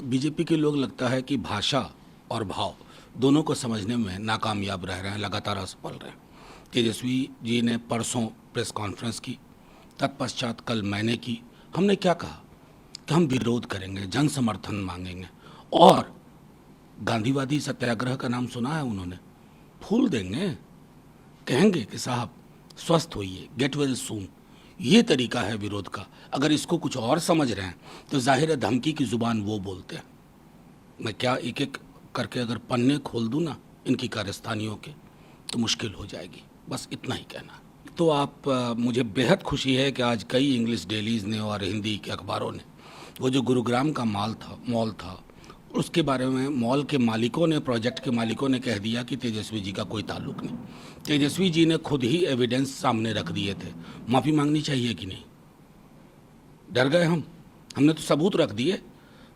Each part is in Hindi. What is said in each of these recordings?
बीजेपी के लोग लगता है कि भाषा और भाव दोनों को समझने में नाकामयाब रह रहे हैं, लगातार असफल रहे हैं। तेजस्वी जी ने परसों प्रेस कॉन्फ्रेंस की, तत्पश्चात कल मैंने की। हमने क्या कहा कि हम विरोध करेंगे, जन समर्थन मांगेंगे और गांधीवादी सत्याग्रह का नाम सुना है उन्होंने, फूल देंगे, कहेंगे कि साहब स्वस्थ होइए, गेट वेल सून। ये तरीका है विरोध का। अगर इसको कुछ और समझ रहे हैं तो जाहिर है धमकी की जुबान वो बोलते हैं। मैं क्या एक एक करके अगर पन्ने खोल दूं ना इनकी कार्यस्थानियों के तो मुश्किल हो जाएगी। बस इतना ही कहना। तो मुझे बेहद खुशी है कि आज कई इंग्लिश डेलीज़ ने और हिंदी के अखबारों ने वो जो गुरुग्राम का मॉल था उसके बारे में मॉल के मालिकों ने, प्रोजेक्ट के मालिकों ने कह दिया कि तेजस्वी जी का कोई ताल्लुक नहीं। तेजस्वी जी ने खुद ही एविडेंस सामने रख दिए थे। माफ़ी मांगनी चाहिए कि नहीं? डर गए हमने तो सबूत रख दिए।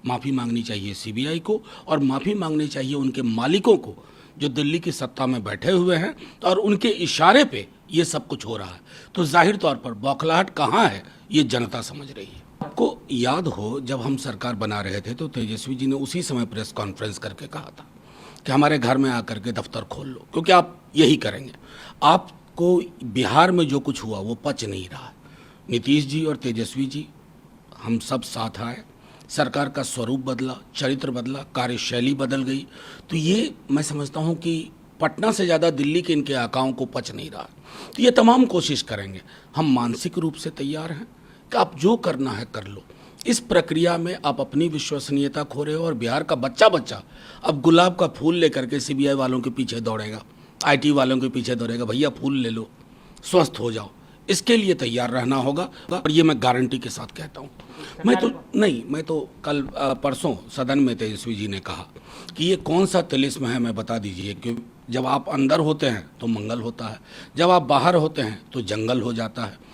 माफ़ी मांगनी चाहिए सीबीआई को और माफ़ी मांगनी चाहिए उनके मालिकों को जो दिल्ली की सत्ता में बैठे हुए हैं और उनके इशारे पे ये सब कुछ हो रहा है। तो जाहिर तौर पर बौखलाहट कहाँ है ये जनता समझ रही है। आपको याद हो जब हम सरकार बना रहे थे तो तेजस्वी जी ने उसी समय प्रेस कॉन्फ्रेंस करके कहा था कि हमारे घर में आकर के दफ्तर खोल लो, क्योंकि आप यही करेंगे। आपको बिहार में जो कुछ हुआ वो पच नहीं रहा है। नीतीश जी और तेजस्वी जी हम सब साथ आए, सरकार का स्वरूप बदला, चरित्र बदला, कार्यशैली बदल गई। तो ये मैं समझता हूँ कि पटना से ज़्यादा दिल्ली के इनके आकाओं को पच नहीं रहा। तो ये तमाम कोशिश करेंगे। हम मानसिक रूप से तैयार हैं कि आप जो करना है कर लो। इस प्रक्रिया में आप अपनी विश्वसनीयता खो रहे हो और बिहार का बच्चा बच्चा अब गुलाब का फूल लेकर के सीबीआई वालों के पीछे दौड़ेगा, आईटी वालों के पीछे दौड़ेगा। भैया फूल ले लो, स्वस्थ हो जाओ। इसके लिए तैयार रहना होगा और ये मैं गारंटी के साथ कहता हूँ। मैं तो कल परसों सदन में तेजस्वी जी ने कहा कि ये कौन सा तिलिस्म है, मैं बता दीजिए कि जब आप अंदर होते हैं तो मंगल होता है, जब आप बाहर होते हैं तो जंगल हो जाता है।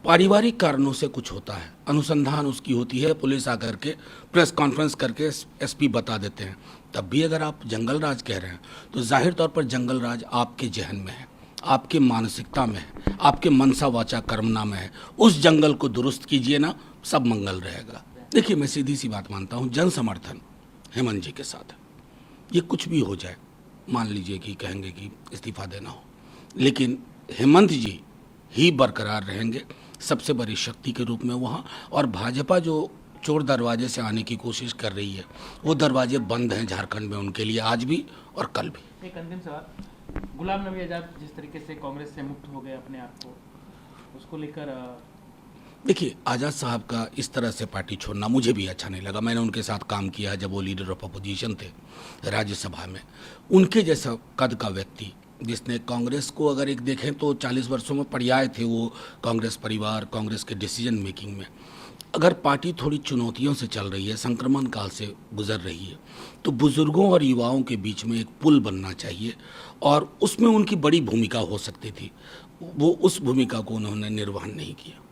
पारिवारिक कारणों से कुछ होता है, अनुसंधान उसकी होती है, पुलिस आकर के प्रेस कॉन्फ्रेंस करके एसपी बता देते हैं। तब भी अगर आप जंगल राज कह रहे हैं तो जाहिर तौर पर जंगल राज आपके जहन में है, आपके मानसिकता में है, आपके मनसा वाचा कर्मना में है। उस जंगल को दुरुस्त कीजिए ना, सब मंगल रहेगा। देखिए मैं सीधी सी बात मानता हूँ, जन समर्थन हेमंत जी के साथ है। ये कुछ भी हो जाए, मान लीजिए कि कहेंगे कि इस्तीफा देना हो, लेकिन हेमंत जी ही बरकरार रहेंगे सबसे बड़ी शक्ति के रूप में वहाँ। और भाजपा जो चोर दरवाजे से आने की कोशिश कर रही है वो दरवाजे बंद हैं झारखंड में उनके लिए, आज भी और कल भी। एक अंतिम सवाल, गुलाम नबी आजाद जिस तरीके से कांग्रेस से मुक्त हो गए अपने आप को, उसको लेकर देखिए आज़ाद साहब का इस तरह से पार्टी छोड़ना मुझे भी अच्छा नहीं लगा। मैंने उनके साथ काम किया जब वो लीडर ऑफ अपोजिशन थे राज्यसभा में। उनके जैसा कद का व्यक्ति जिसने कांग्रेस को अगर एक देखें तो 40 वर्षों में पर्याय थे वो कांग्रेस परिवार, कांग्रेस के डिसीजन मेकिंग में। अगर पार्टी थोड़ी चुनौतियों से चल रही है, संक्रमण काल से गुजर रही है, तो बुजुर्गों और युवाओं के बीच में एक पुल बनना चाहिए और उसमें उनकी बड़ी भूमिका हो सकती थी। वो उस भूमिका को उन्होंने निर्वहन नहीं किया।